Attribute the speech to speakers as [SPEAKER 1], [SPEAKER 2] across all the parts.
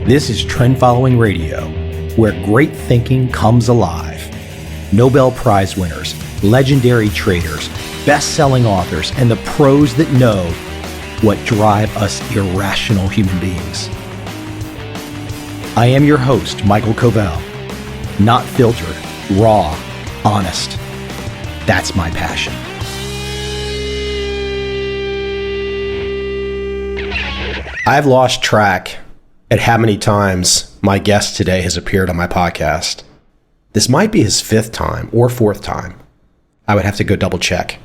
[SPEAKER 1] This is Trend Following Radio, where great thinking comes alive. Nobel Prize winners, legendary traders, best-selling authors, and the pros that know what drive us irrational human beings. I am your host, Michael Covel. Not filtered, raw, honest. That's my passion. I've lost track at how many times my guest today has appeared on my podcast. This might be his fifth time or fourth time. I would have to go double check.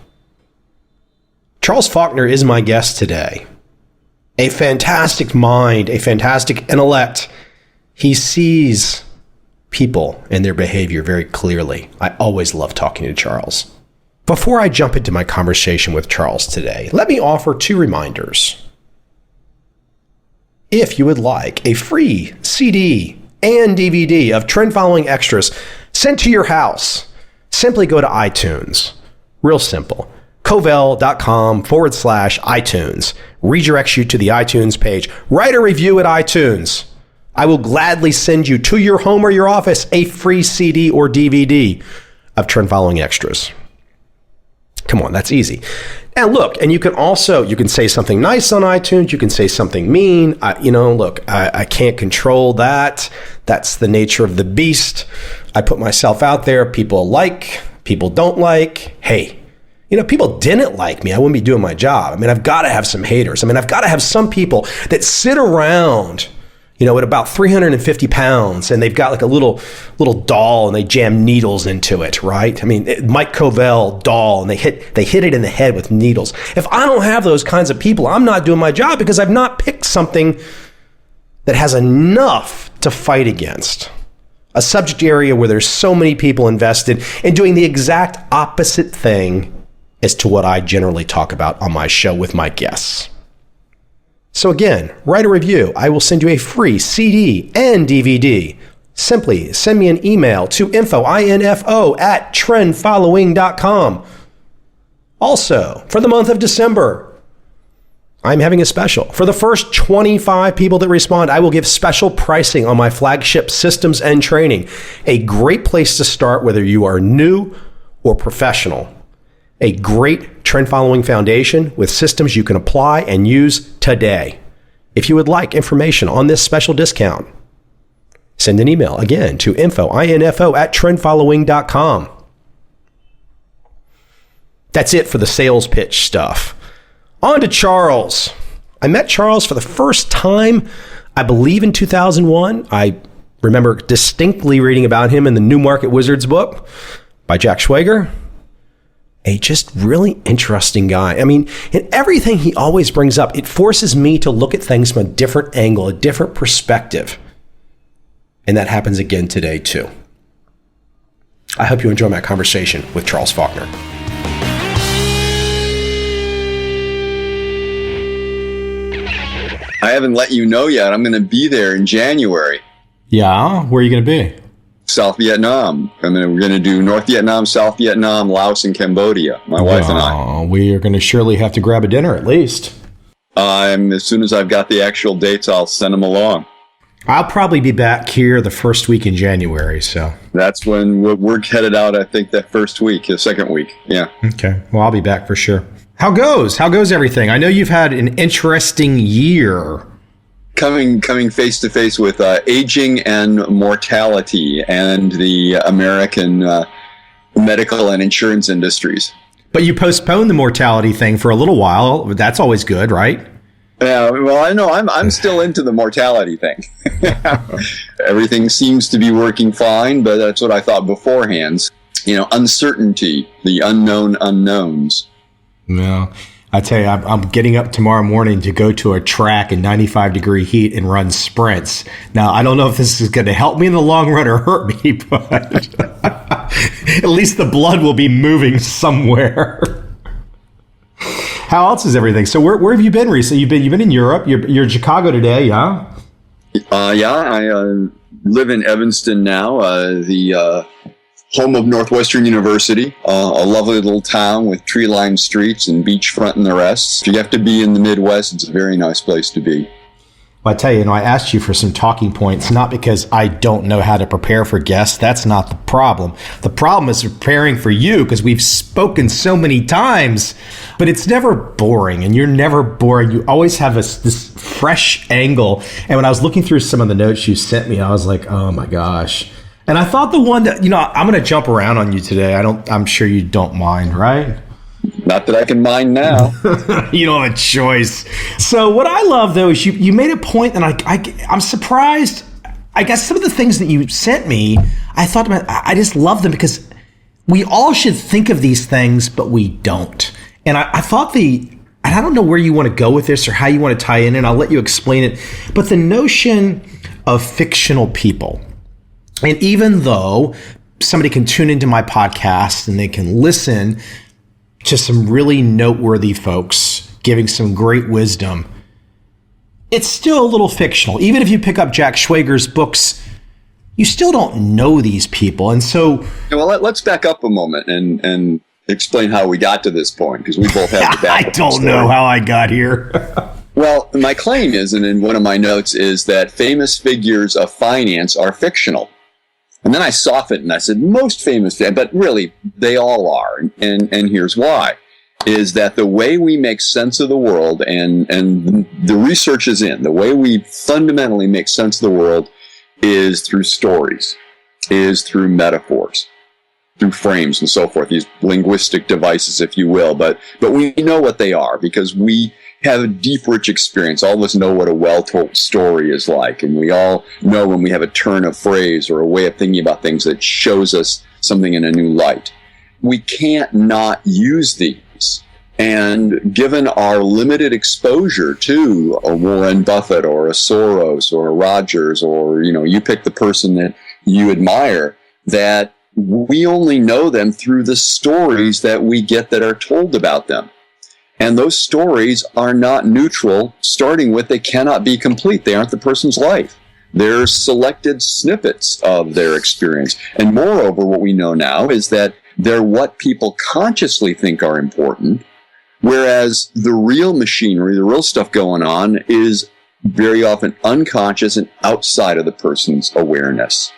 [SPEAKER 1] Charles Faulkner is my guest today. A fantastic mind, a fantastic intellect. He sees people and their behavior very clearly. I always love talking to Charles. Before I jump into my conversation with Charles today, let me offer two reminders. If you would like a free CD and DVD of Trend Following Extras sent to your house, simply go to iTunes. Real simple. Covel.com/iTunes redirects you to the iTunes page. Write a review at iTunes. I will gladly send you to your home or your office a free CD or DVD of Trend Following Extras. Come on, that's easy. And look, and you can say something nice on iTunes. You can say something mean. I can't control that. That's the nature of the beast. I put myself out there. People like, people don't like. Hey, people didn't like me. I wouldn't be doing my job. I've got to have some haters. I've got to have some people that sit around, at about 350 pounds, and they've got like a little doll, and they jam needles into it, right? Mike Covel doll, and they hit it in the head with needles. If I don't have those kinds of people, I'm not doing my job because I've not picked something that has enough to fight against. A subject area where there's so many people invested in doing the exact opposite thing as to what I generally talk about on my show with my guests. So again, write a review. I will send you a free CD and DVD. Simply send me an email to info@trendfollowing.com. Also, for the month of December, I'm having a special. For the first 25 people that respond, I will give special pricing on my flagship systems and training. A great place to start whether you are new or professional. A great trend following foundation with systems you can apply and use today. If you would like information on this special discount, send an email again to info@trendfollowing.com. That's it for the sales pitch stuff. On to Charles. I met Charles for the first time, I believe, in 2001. I remember distinctly reading about him in the New Market Wizards book by Jack Schwager. A just really interesting guy. In everything he always brings up, it forces me to look at things from a different angle, a different perspective. And that happens again today, too. I hope you enjoy my conversation with Charles Faulkner.
[SPEAKER 2] I haven't let you know yet. I'm going to be there in January.
[SPEAKER 1] Yeah? Where are you going to be?
[SPEAKER 2] South Vietnam. We're going to do North Vietnam, South Vietnam, Laos, and Cambodia, my wife and I.
[SPEAKER 1] We are going to surely have to grab a dinner at least.
[SPEAKER 2] As soon as I've got the actual dates, I'll send them along.
[SPEAKER 1] I'll probably be back here the first week in January, so.
[SPEAKER 2] That's when we're headed out, I think, that first week, the second week. Yeah.
[SPEAKER 1] Okay. Well, I'll be back for sure. How goes everything? I know you've had an interesting year.
[SPEAKER 2] Coming face to face with aging and mortality and the American medical and insurance industries.
[SPEAKER 1] But you postponed the mortality thing for a little while. That's always good, right?
[SPEAKER 2] Yeah, well, I know I'm still into the mortality thing. Everything seems to be working fine, but that's what I thought beforehand. Uncertainty, the unknown unknowns.
[SPEAKER 1] No. I tell you, I'm getting up tomorrow morning to go to a track in 95-degree heat and run sprints. Now, I don't know if this is going to help me in the long run or hurt me, but at least the blood will be moving somewhere. How else is everything? So where have you been recently? You've been in Europe. You're in Chicago today, yeah?
[SPEAKER 2] Yeah, I live in Evanston now, the home of Northwestern University, a lovely little town with tree-lined streets and beachfront and the rest. If you have to be in the Midwest, it's a very nice place to be.
[SPEAKER 1] Well, I tell you, I asked you for some talking points, not because I don't know how to prepare for guests. That's not the problem. The problem is preparing for you, because we've spoken so many times, but it's never boring, and you're never boring. You always have this fresh angle. And when I was looking through some of the notes you sent me, I was like, oh my gosh. And I thought the one that, I'm going to jump around on you today. I'm sure you don't mind, right?
[SPEAKER 2] Not that I can mind now.
[SPEAKER 1] You don't have a choice. So what I love, though, is you made a point, and I'm surprised. I guess some of the things that you sent me, I thought about, I just love them, because we all should think of these things, but we don't. And I thought and I don't know where you want to go with this or how you want to tie in, and I'll let you explain it, but the notion of fictional people. And even though somebody can tune into my podcast and they can listen to some really noteworthy folks giving some great wisdom, it's still a little fictional. Even if you pick up Jack Schwager's books, you still don't know these people. And so...
[SPEAKER 2] Well, let's back up a moment and explain how we got to this point, because we both have the back.
[SPEAKER 1] I don't know how I got here.
[SPEAKER 2] Well, my claim is, and in one of my notes, is that famous figures of finance are fictional. And then I softened and I said, most famous, but really, they all are. And here's why, is that the way we make sense of the world, and the research is in, the way we fundamentally make sense of the world is through stories, is through metaphors, through frames and so forth, these linguistic devices, if you will. But we know what they are, because we have a deep, rich experience. All of us know what a well-told story is like, and we all know when we have a turn of phrase or a way of thinking about things that shows us something in a new light. We can't not use these. And given our limited exposure to a Warren Buffett or a Soros or a Rogers, or, you pick the person that you admire, that we only know them through the stories that we get that are told about them. And those stories are not neutral, starting with they cannot be complete. They aren't the person's life. They're selected snippets of their experience. And moreover, what we know now is that they're what people consciously think are important, whereas the real machinery, the real stuff going on, is very often unconscious and outside of the person's awareness.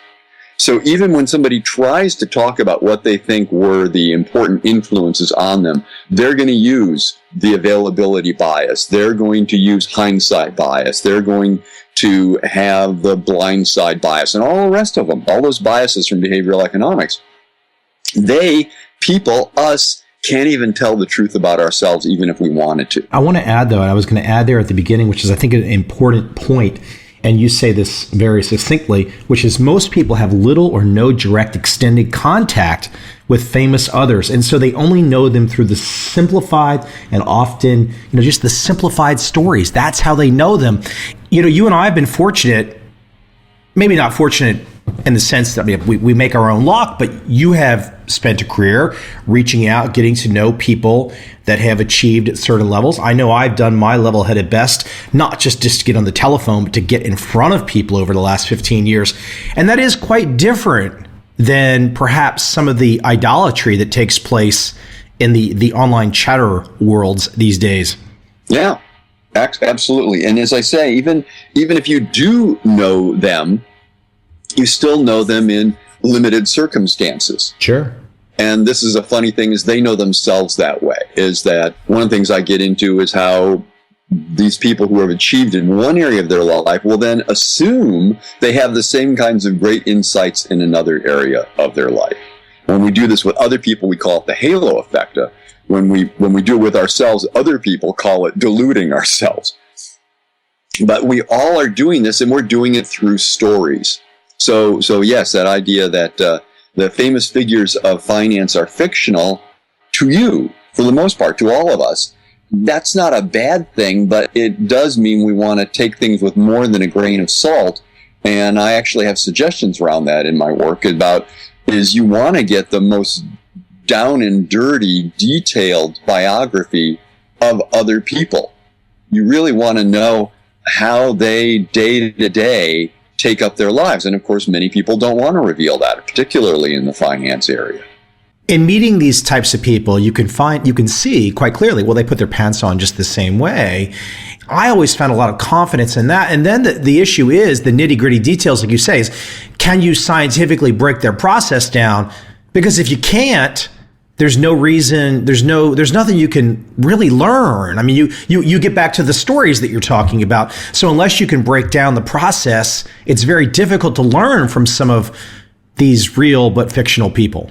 [SPEAKER 2] So even when somebody tries to talk about what they think were the important influences on them, they're going to use the availability bias. They're going to use hindsight bias. They're going to have the blind side bias and all the rest of them, all those biases from behavioral economics. Us, can't even tell the truth about ourselves, even if we wanted to.
[SPEAKER 1] I want to add, though, and I was going to add there at the beginning, which is, I think, an important point, and you say this very succinctly, which is most people have little or no direct extended contact with famous others. And so they only know them through the simplified and often, just the simplified stories. That's how they know them. You and I have been fortunate, maybe not fortunate in the sense that we make our own luck, but you have spent a career reaching out, getting to know people that have achieved at certain levels. I know I've done my level-headed best, not just to get on the telephone, but to get in front of people over the last 15 years. And that is quite different than perhaps some of the idolatry that takes place in the online chatter worlds these days.
[SPEAKER 2] Yeah, absolutely. And as I say, even if you do know them, you still know them in limited circumstances.
[SPEAKER 1] Sure.
[SPEAKER 2] And this is a funny thing, is they know themselves that way, is that one of the things I get into is how these people who have achieved in one area of their life will then assume they have the same kinds of great insights in another area of their life. When we do this with other people, we call it the halo effect. When we do it with ourselves, other people call it deluding ourselves. But we all are doing this, and we're doing it through stories. So yes, that idea that the famous figures of finance are fictional, to you, for the most part, to all of us, that's not a bad thing, but it does mean we want to take things with more than a grain of salt. And I actually have suggestions around that in my work is you want to get the most down and dirty, detailed biography of other people. You really want to know how they day to day take up their lives. And of course, many people don't want to reveal that, particularly in the finance area.
[SPEAKER 1] in meeting these types of people, you can see quite clearly, well, they put their pants on just the same way. I always found a lot of confidence in that. And then the issue is the nitty gritty details, like you say, is can you scientifically break their process down? Because if you can't, there's no reason, there's nothing you can really learn. I mean, you get back to the stories that you're talking about. So unless you can break down the process, it's very difficult to learn from some of these real but fictional people.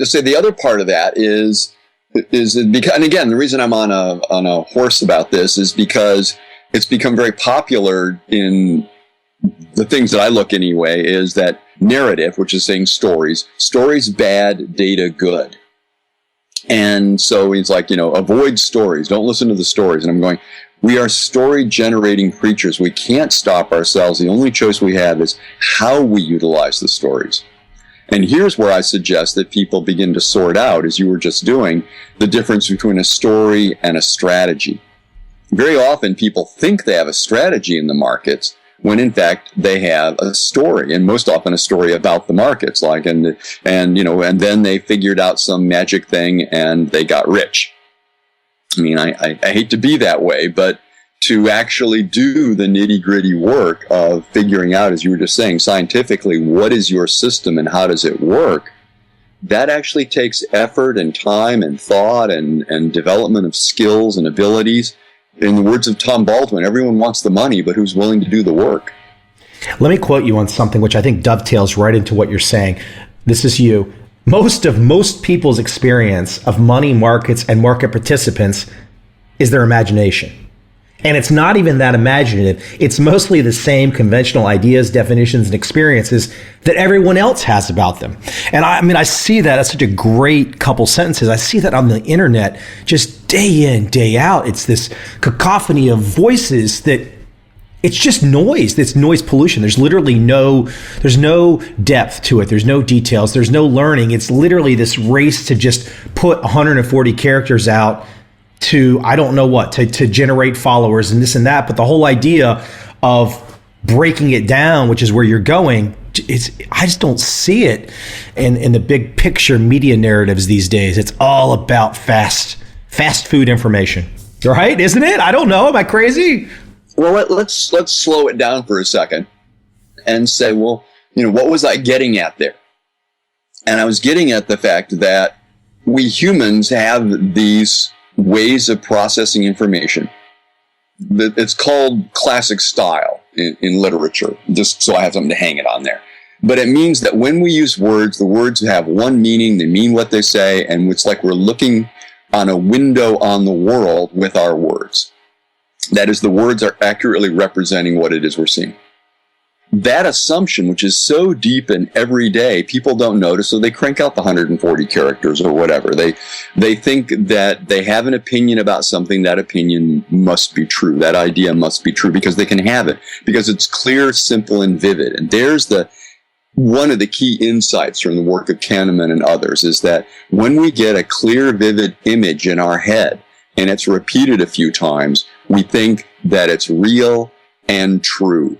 [SPEAKER 2] So the other part of that is because, and again, the reason I'm on a horse about this is because it's become very popular in the things that I look anyway, is that narrative, which is saying stories bad, data good. And so it's like, avoid stories, don't listen to the stories. And I'm going, we are story generating creatures. We can't stop ourselves. The only choice we have is how we utilize the stories. And here's where I suggest that people begin to sort out, as you were just doing, the difference between a story and a strategy. Very often people think they have a strategy in the markets when in fact they have a story, and most often a story about the markets, and then they figured out some magic thing and they got rich. I mean, I hate to be that way, but to actually do the nitty-gritty work of figuring out, as you were just saying, scientifically, what is your system and how does it work, that actually takes effort and time and thought and development of skills and abilities. In the words of Tom Baldwin, everyone wants the money, but who's willing to do the work?
[SPEAKER 1] Let me quote you on something which I think dovetails right into what you're saying. This is you. Most people's experience of money, markets, and market participants is their imagination. And it's not even that imaginative. It's mostly the same conventional ideas, definitions, and experiences that everyone else has about them. And I see that as such a great couple sentences. I see that on the internet just day in, day out. It's this cacophony of voices that it's just noise. It's noise pollution. There's literally there's no depth to it. There's no details. There's no learning. It's literally this race to just put 140 characters out to, I don't know what, to generate followers and this and that. But the whole idea of breaking it down, which is where you're going, I just don't see it in the big picture media narratives these days. It's all about fast food information, right? Isn't it? I don't know. Am I crazy?
[SPEAKER 2] Well, let's slow it down for a second and say, well, what was I getting at there? And I was getting at the fact that we humans have these ways of processing information. It's called classic style in literature, just so I have something to hang it on there. But it means that when we use words, the words have one meaning, they mean what they say, and it's like we're looking on a window on the world with our words. That is, the words are accurately representing what it is we're seeing. That assumption, which is so deep and everyday, people don't notice, so they crank out the 140 characters or whatever. They think that they have an opinion about something, that opinion must be true, that idea must be true, because they can have it, because it's clear, simple, and vivid. And there's one of the key insights from the work of Kahneman and others, is that when we get a clear, vivid image in our head, and it's repeated a few times, we think that it's real and true.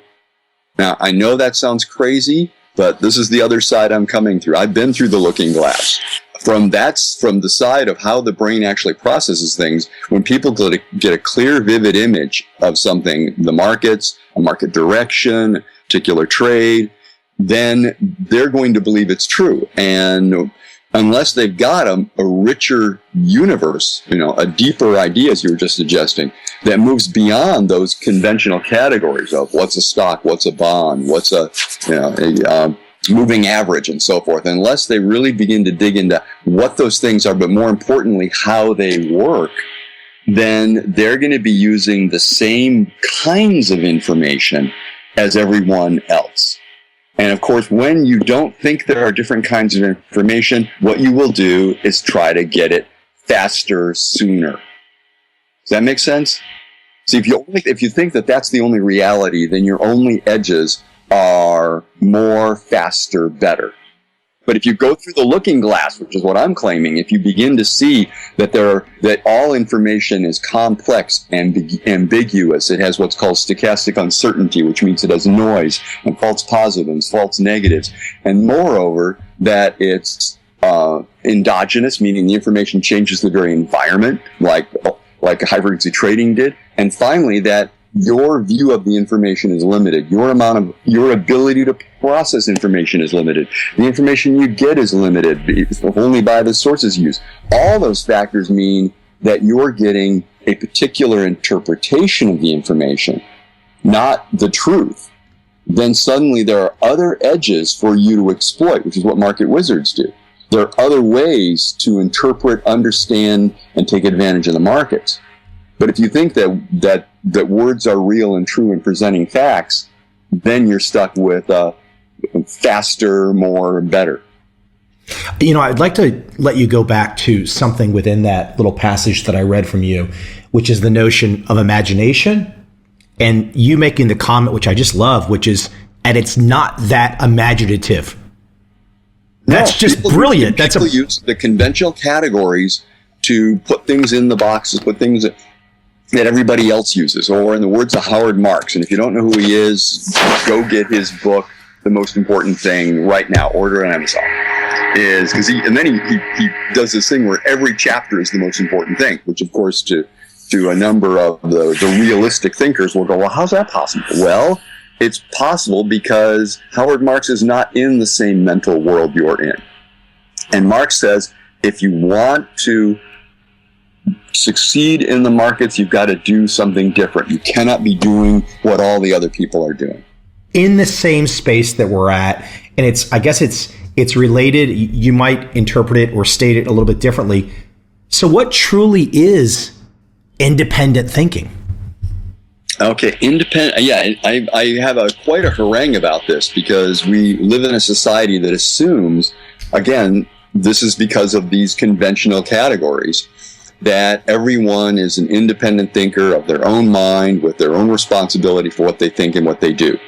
[SPEAKER 2] Now, I know that sounds crazy, but this is the other side I'm coming through. I've been through the looking glass. From the side of how the brain actually processes things, when people get a clear, vivid image of something, the markets, a market direction, a particular trade, then they're going to believe it's true. And unless they've got a richer universe, a deeper idea, as you were just suggesting, that moves beyond those conventional categories of what's a stock, what's a bond, what's a moving average, and so forth. Unless they really begin to dig into what those things are, but more importantly, how they work, then they're going to be using the same kinds of information as everyone else. And of course, when you don't think there are different kinds of information, what you will do is try to get it faster, sooner. Does that make sense? See, if you think that that's the only reality, then your only edges are more, faster, better. But if you go through the looking glass, which is what I'm claiming, if you begin to see that all information is complex and ambiguous, it has what's called stochastic uncertainty, which means it has noise and false positives, false negatives, and moreover, that it's endogenous, meaning the information changes the very environment, like high frequency trading did. And finally, that your view of the information is limited. Your ability to process information is limited. The information you get is limited only by the sources used. All those factors mean that you're getting a particular interpretation of the information, not the truth. Then suddenly there are other edges for you to exploit, which is what market wizards do. There are other ways to interpret, understand, and take advantage of the markets. But if you think that words are real and true in presenting facts, then you're stuck with faster, more, better.
[SPEAKER 1] I'd like to let you go back to something within that little passage that I read from you, which is the notion of imagination, and you making the comment, which I just love, which is, and it's not that imaginative. That's just brilliant.
[SPEAKER 2] People use the conventional categories to put things in the boxes, put things that everybody else uses, or in the words of Howard Marks. And if you don't know who he is, go get his book, The Most Important Thing, right now. Order it on Amazon. He does this thing where every chapter is the most important thing, which of course to a number of the realistic thinkers will go, well, how's that possible? Well, it's possible because Howard Marks is not in the same mental world you're in. And Marx says, if you want to succeed in the markets, you've got to do something different. You cannot be doing what all the other people are doing.
[SPEAKER 1] In the same space that we're at, and I guess it's related. You might interpret it or state it a little bit differently. So what truly is independent thinking?
[SPEAKER 2] Okay, independent. Yeah, I have quite a harangue about this because we live in a society that assumes, again, this is because of these conventional categories, that everyone is an independent thinker of their own mind with their own responsibility for what they think and what they do.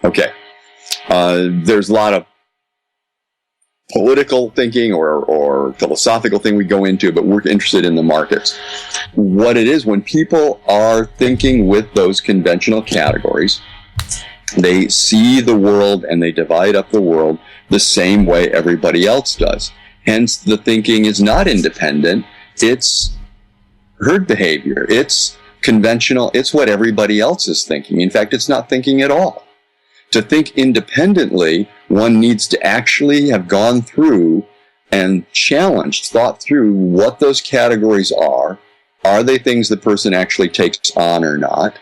[SPEAKER 2] Okay, there's a lot of political thinking or philosophical thing we go into, but we're interested in the markets. What it is, when people are thinking with those conventional categories, they see the world and they divide up the world the same way everybody else does. Hence, the thinking is not independent. It's herd behavior. It's conventional. It's what everybody else is thinking. In fact, it's not thinking at all. To think independently, one needs to actually have gone through and thought through what those categories are. Are they things the person actually takes on or not?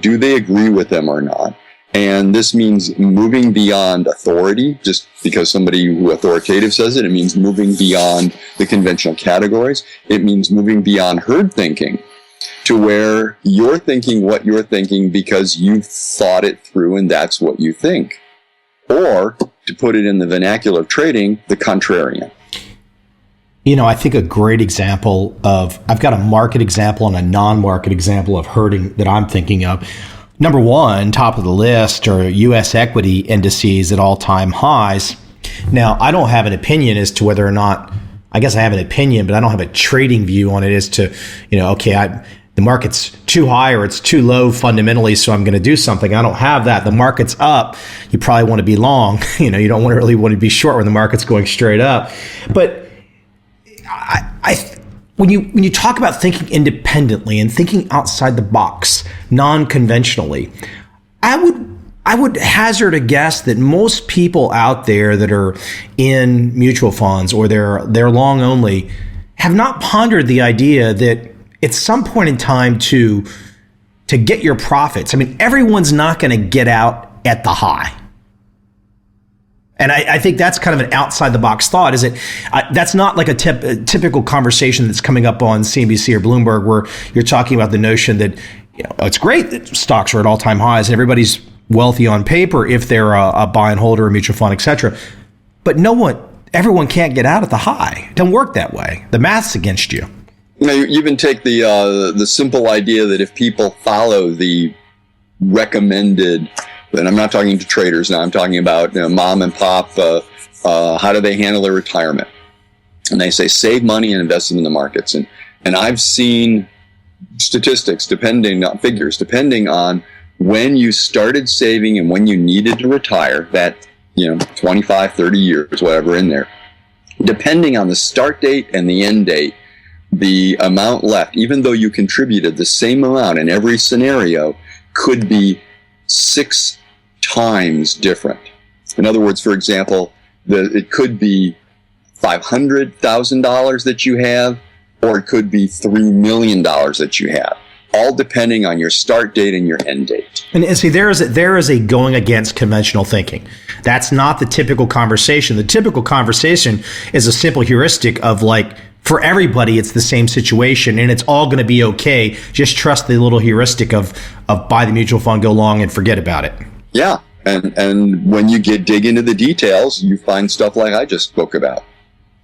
[SPEAKER 2] Do they agree with them or not? And this means moving beyond authority, just because somebody who authoritative says it. It means moving beyond the conventional categories. It means moving beyond herd thinking to where you're thinking what you're thinking because you've thought it through and that's what you think. Or, to put it in the vernacular of trading, the contrarian.
[SPEAKER 1] I think a great example I've got a market example and a non-market example of herding that I'm thinking of. Number one, top of the list, are U.S. equity indices at all-time highs. Now, I don't have an opinion as to whether or not, I guess I have an opinion, but I don't have a trading view on it as to, the market's too high or it's too low fundamentally, so I'm going to do something. I don't have that. The market's up. You probably want to be long. You don't really want to be short when the market's going straight up. But when you talk about thinking independently and thinking outside the box, non-conventionally, I would hazard a guess that most people out there that are in mutual funds or they're long only have not pondered the idea that at some point in time to get your profits. I mean, everyone's not going to get out at the high. And I think that's kind of an outside the box thought. Is it? That's not like a typical conversation that's coming up on CNBC or Bloomberg, where you're talking about the notion that it's great that stocks are at all time highs and everybody's wealthy on paper if they're a buy and hold or a mutual fund, etc. But everyone can't get out at the high. It doesn't work that way. The math's against you.
[SPEAKER 2] You even take the simple idea that if people follow the recommended, and I'm not talking to traders now, I'm talking about mom and pop, how do they handle their retirement? And they say save money and invest it in the markets. And I've seen statistics depending on when you started saving and when you needed to retire, that 25, 30 years, whatever in there. Depending on the start date and the end date, the amount left, even though you contributed the same amount in every scenario, could be 6 times different. In other words, for example, it could be $500,000 that you have, or it could be $3 million that you have, all depending on your start date and your end date.
[SPEAKER 1] And see, there is a going against conventional thinking. That's not the typical conversation. The typical conversation is a simple heuristic of like, for everybody, it's the same situation and it's all going to be okay. Just trust the little heuristic of buy the mutual fund, go long, and forget about it.
[SPEAKER 2] Yeah. And when you dig into the details, you find stuff like I just spoke about.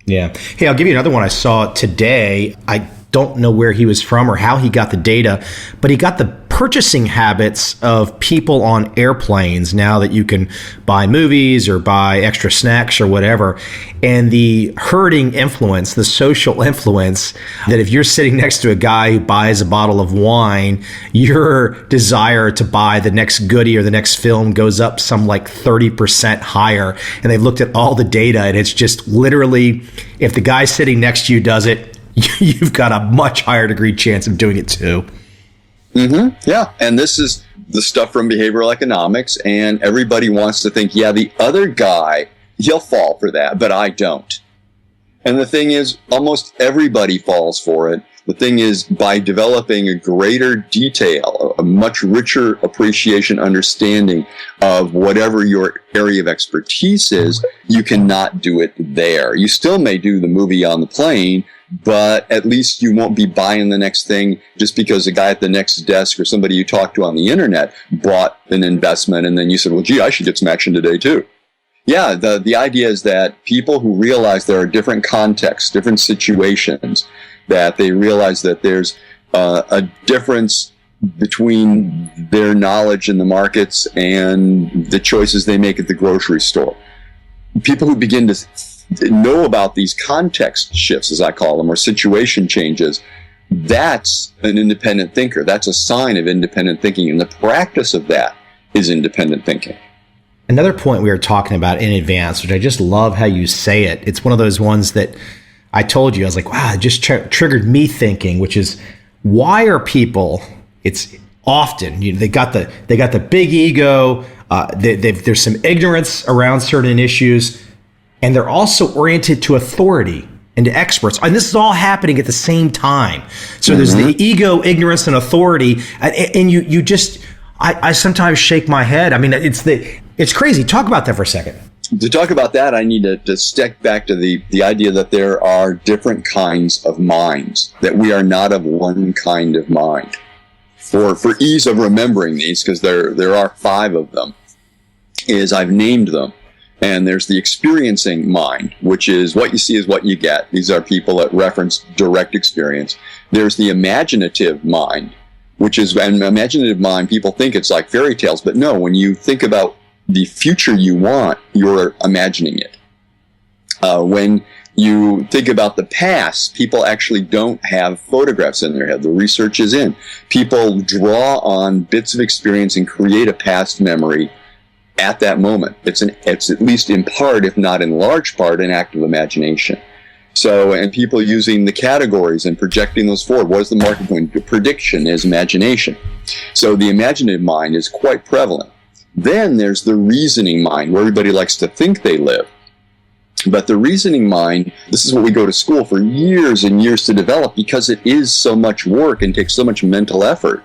[SPEAKER 1] Yeah. Hey, I'll give you another one I saw today. I don't know where he was from or how he got the data, but he got the purchasing habits of people on airplanes now that you can buy movies or buy extra snacks or whatever. And the herding influence, the social influence, that if you're sitting next to a guy who buys a bottle of wine, your desire to buy the next goodie or the next film goes up some like 30% higher. And they've looked at all the data, and it's just literally, if the guy sitting next to you does it, you've got a much higher degree chance of doing it too.
[SPEAKER 2] Mm-hmm. Yeah. And this is the stuff from behavioral economics, and everybody wants to think, yeah, the other guy, he'll fall for that, but I don't. And the thing is, almost everybody falls for it. The thing is, by developing a greater detail, a much richer appreciation, understanding of whatever your area of expertise is, you cannot do it there. You still may do the movie on the plane, but at least you won't be buying the next thing just because the guy at the next desk or somebody you talked to on the internet bought an investment, and then you said, well, gee, I should get some action today too. Yeah, the idea is that people who realize there are different contexts, different situations, that they realize that there's a difference between their knowledge in the markets and the choices they make at the grocery store. People who begin to know about these context shifts, as I call them, or situation changes, that's an independent thinker. That's a sign of independent thinking. And the practice of that is independent thinking.
[SPEAKER 1] Another point we were talking about in advance, which I just love how you say it. It's one of those ones that I told you, I was like, wow, it just triggered me thinking, which is, why are people, it's often, they got the big ego, there's some ignorance around certain issues, and they're also oriented to authority and to experts. And this is all happening at the same time. So there's the ego, ignorance, and authority. And you just, I sometimes shake my head. I mean, it's crazy. Talk about that for a second.
[SPEAKER 2] To talk about that, I need to stick back to the idea that there are different kinds of minds, that we are not of one kind of mind. For ease of remembering these, because there are 5 of them, is I've named them. And there's the experiencing mind, which is what you see is what you get. These are people that reference direct experience. There's the imaginative mind, which is an imaginative mind. People think it's like fairy tales, but no, when you think about the future you want, you're imagining it. When you think about the past, people actually don't have photographs in their head. The research is in. People draw on bits of experience and create a past memory at that moment. It's at least in part, if not in large part, an act of imagination. So, and people using the categories and projecting those forward. What is the market going to do? Prediction is imagination. So the imaginative mind is quite prevalent. Then there's the reasoning mind, where everybody likes to think they live. But the reasoning mind, this is what we go to school for years and years to develop, because it is so much work and takes so much mental effort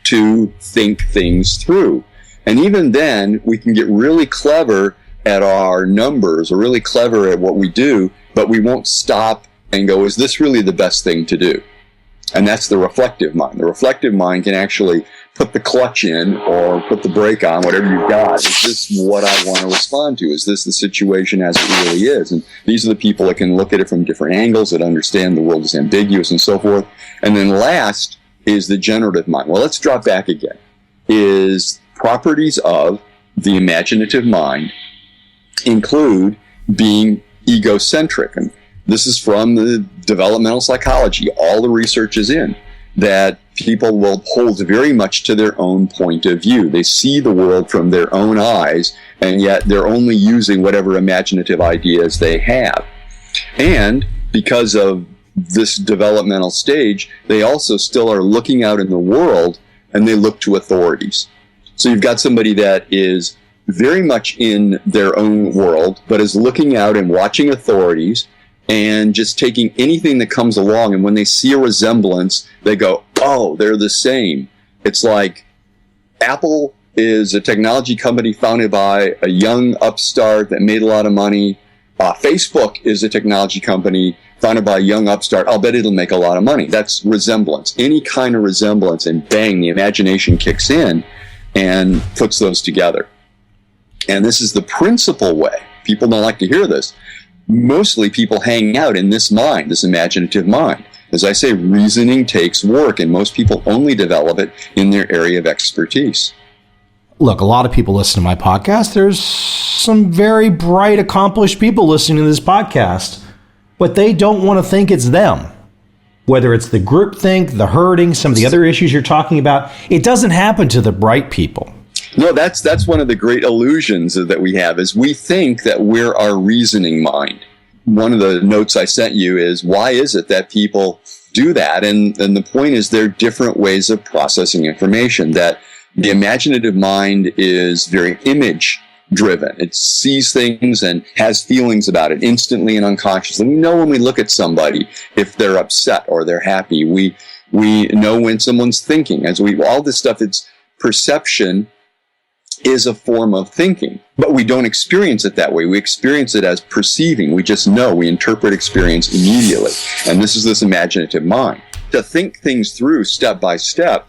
[SPEAKER 2] to think things through. And even then, we can get really clever at our numbers or really clever at what we do, but we won't stop and go, is this really the best thing to do? And that's the reflective mind. The reflective mind can actually put the clutch in or put the brake on, whatever you've got. Is this what I want to respond to? Is this the situation as it really is? And these are the people that can look at it from different angles, that understand the world is ambiguous and so forth. And then last is the generative mind. Well, let's drop back again. Is properties of the imaginative mind include being egocentric. And this is from the developmental psychology. All the research is in that people will hold very much to their own point of view. They see the world from their own eyes, and yet they're only using whatever imaginative ideas they have. And because of this developmental stage, they also still are looking out in the world, and they look to authorities. So you've got somebody that is very much in their own world, but is looking out and watching authorities and just taking anything that comes along. And when they see a resemblance, they go, oh, they're the same. It's like Apple is a technology company founded by a young upstart that made a lot of money. Facebook is a technology company founded by a young upstart. I'll bet it'll make a lot of money. That's resemblance. Any kind of resemblance, and bang, the imagination kicks in and puts those together. And this is the principal way. People don't like to hear this. Mostly people hang out in this mind, this imaginative mind. As I say, reasoning takes work, and most people only develop it in their area of expertise.
[SPEAKER 1] Look, a lot of people listen to my podcast. There's some very bright, accomplished people listening to this podcast, but they don't want to think it's them. Whether it's the groupthink, the herding, some of the other issues you're talking about, it doesn't happen to the bright people.
[SPEAKER 2] No, that's one of the great illusions that we have, is we think that we're our reasoning mind. One of the notes I sent you is, why is it that people do that? And the point is, there are different ways of processing information. That the imaginative mind is very image driven. It sees things and has feelings about it instantly and unconsciously. We know when we look at somebody if they're upset or they're happy. We know when someone's thinking. All this stuff, it's perception is a form of thinking, but we don't experience it that way. We experience it as perceiving. We just know. We interpret experience immediately. And this is this imaginative mind. To think things through step by step,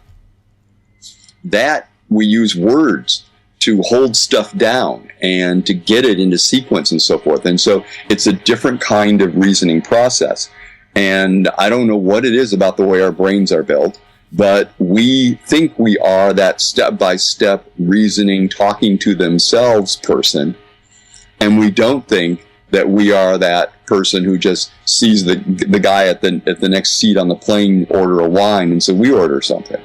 [SPEAKER 2] that we use words to hold stuff down and to get it into sequence and so forth. And so it's a different kind of reasoning process. And I don't know what it is about the way our brains are built, but we think we are that step-by-step reasoning, talking to themselves person, and we don't think that we are that person who just sees the guy at the next seat on the plane order a wine, and so we order something.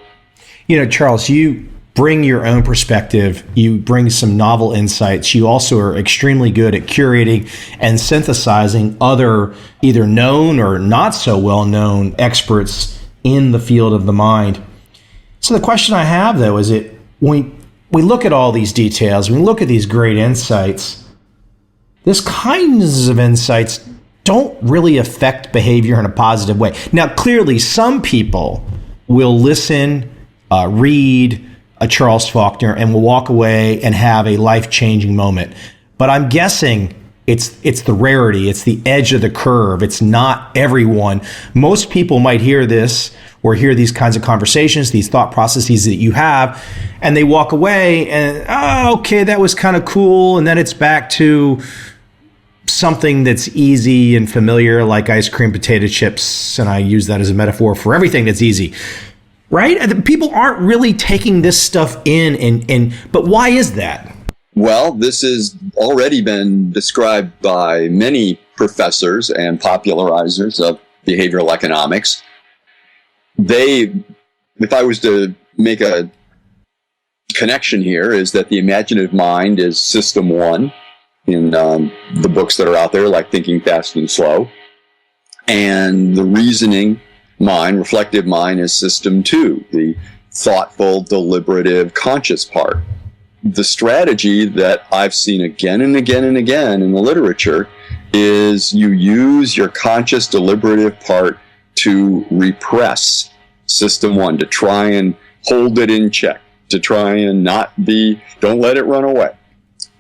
[SPEAKER 1] You know, Charles, you bring your own perspective. You bring some novel insights. You also are extremely good at curating and synthesizing other either known or not so well-known experts in the field of the mind. So the question I have, though, is when we look at all these details, we look at these great insights, this kinds of insights don't really affect behavior in a positive way. Now, clearly, some people will listen, read a Charles Faulkner, and will walk away and have a life-changing moment. But I'm guessing it's the rarity, it's the edge of the curve. It's not everyone. Most people might hear this or hear these kinds of conversations, these thought processes that you have, and they walk away and, oh, okay, that was kind of cool. And then it's back to something that's easy and familiar, like ice cream, potato chips. And I use that as a metaphor for everything that's easy, right? And people aren't really taking this stuff in. But why is that?
[SPEAKER 2] Well, this has already been described by many professors and popularizers of behavioral economics. If I was to make a connection here, is that the imaginative mind is system one in the books that are out there, like Thinking Fast and Slow. And the reasoning mind, reflective mind, is system two, the thoughtful, deliberative, conscious part. The strategy that I've seen again and again and again in the literature is you use your conscious, deliberative part to repress system one, to try and hold it in check, to try and don't let it run away.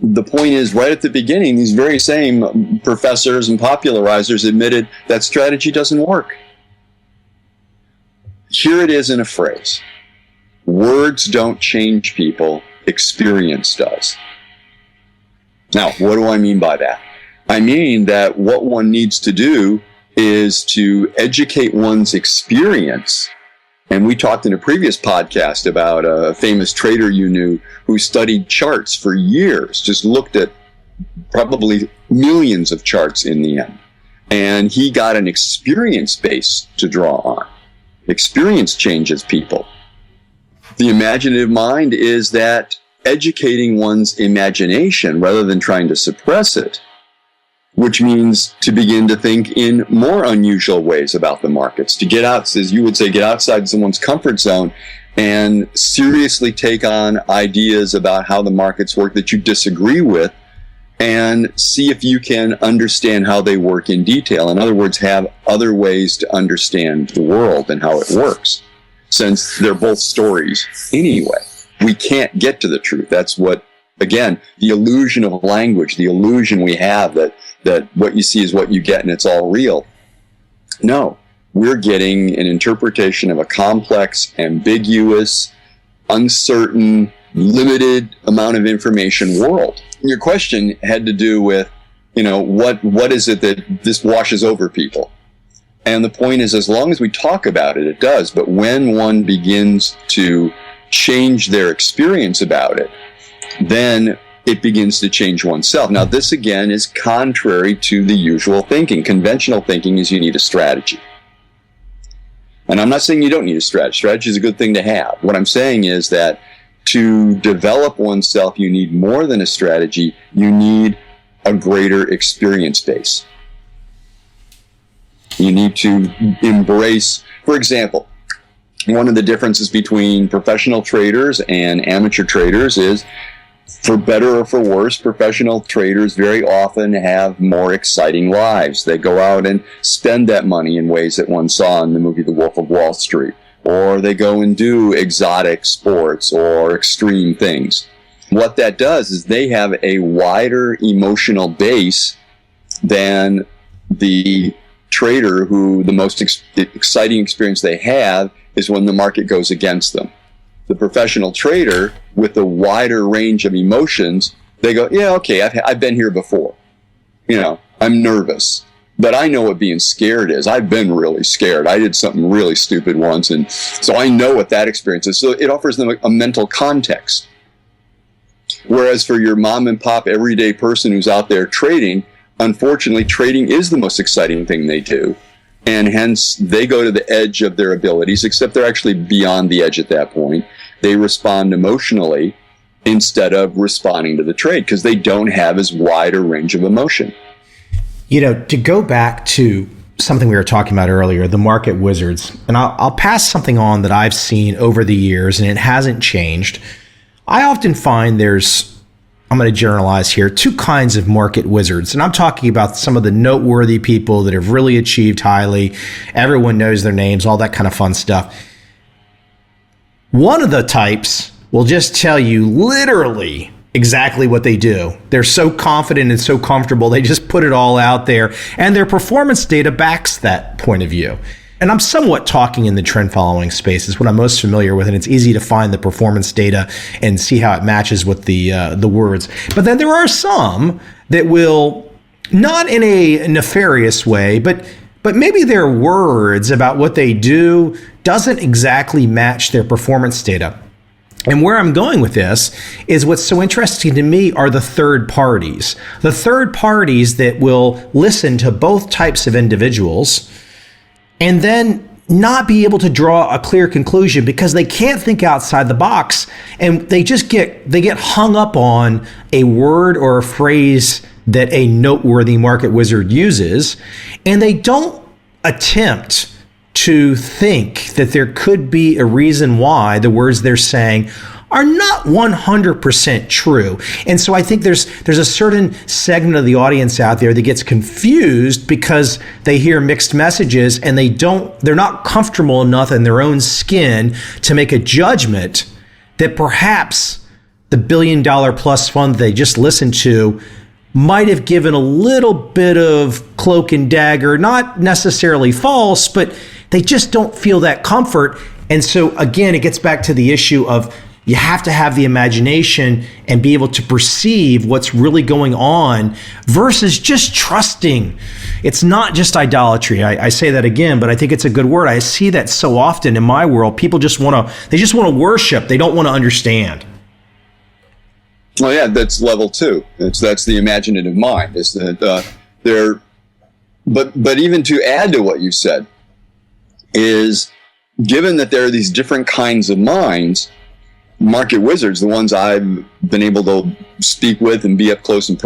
[SPEAKER 2] The point is, right at the beginning, these very same professors and popularizers admitted that strategy doesn't work. Here it is in a phrase. Words don't change people. Experience does. Now, what do I mean by that? I mean that what one needs to do is to educate one's experience. And we talked in a previous podcast about a famous trader you knew who studied charts for years, just looked at probably millions of charts in the end. And he got an experience base to draw on. Experience changes people. The imaginative mind is that educating one's imagination rather than trying to suppress it which means to begin to think in more unusual ways about the markets, to get out, as you would say, get outside someone's comfort zone and seriously take on ideas about how the markets work that you disagree with, and see if you can understand how they work in detail. In other words, have other ways to understand the world and how it works, since they're both stories anyway. We can't get to the truth. That's what, again, the illusion of language, the illusion we have that what you see is what you get and it's all real. No, we're getting an interpretation of a complex, ambiguous, uncertain, limited amount of information world. Your question had to do with, what is it that this washes over people? And the point is, as long as we talk about it, it does. But when one begins to change their experience about it, then it begins to change oneself. Now, this again is contrary to the usual thinking. Conventional thinking is you need a strategy. And I'm not saying you don't need a strategy. Strategy is a good thing to have. What I'm saying is that to develop oneself, you need more than a strategy. You need a greater experience base. You need to embrace, for example, one of the differences between professional traders and amateur traders is, for better or for worse, professional traders very often have more exciting lives. They go out and spend that money in ways that one saw in the movie The Wolf of Wall Street. Or they go and do exotic sports or extreme things. What that does is they have a wider emotional base than the trader who the most exciting experience they have is when the market goes against them. The professional trader with the wider range of emotions, they go, yeah, okay, I've been here before. I'm nervous, but I know what being scared is. I've been really scared. I did something really stupid once, and so I know what that experience is. So it offers them a mental context. Whereas for your mom and pop everyday person who's out there trading, unfortunately, trading is the most exciting thing they do. And hence, they go to the edge of their abilities, except they're actually beyond the edge at that point. They respond emotionally instead of responding to the trade because they don't have as wide a range of emotion.
[SPEAKER 1] To go back to something we were talking about earlier, the market wizards, and I'll pass something on that I've seen over the years, and it hasn't changed. I often find I'm going to generalize here, two kinds of market wizards. And I'm talking about some of the noteworthy people that have really achieved highly. Everyone knows their names, all that kind of fun stuff. One of the types will just tell you literally exactly what they do. They're so confident and so comfortable. They just put it all out there. And their performance data backs that point of view. And I'm somewhat talking in the trend following space. It's what I'm most familiar with, and it's easy to find the performance data and see how it matches with the words. But then there are some that will, not in a nefarious way, but maybe their words about what they do doesn't exactly match their performance data. And where I'm going with this is what's so interesting to me are the third parties. The third parties that will listen to both types of individuals and then not be able to draw a clear conclusion because they can't think outside the box, and they get hung up on a word or a phrase that a noteworthy market wizard uses, and they don't attempt to think that there could be a reason why the words they're saying are not 100% true. And so I think there's a certain segment of the audience out there that gets confused because they hear mixed messages and they're not comfortable enough in their own skin to make a judgment that perhaps the $1 billion plus fund they just listened to might have given a little bit of cloak and dagger, not necessarily false, but they just don't feel that comfort. And so again, it gets back to the issue of you have to have the imagination and be able to perceive what's really going on versus just trusting. It's not just idolatry. I say that again, but I think it's a good word. I see that so often in my world. People just want to worship. They don't want to understand.
[SPEAKER 2] Well, yeah, that's level 2. That's the imaginative mind. Is that but even to add to what you said is, given that there are these different kinds of minds, market wizards, the ones I've been able to speak with and be up close and personal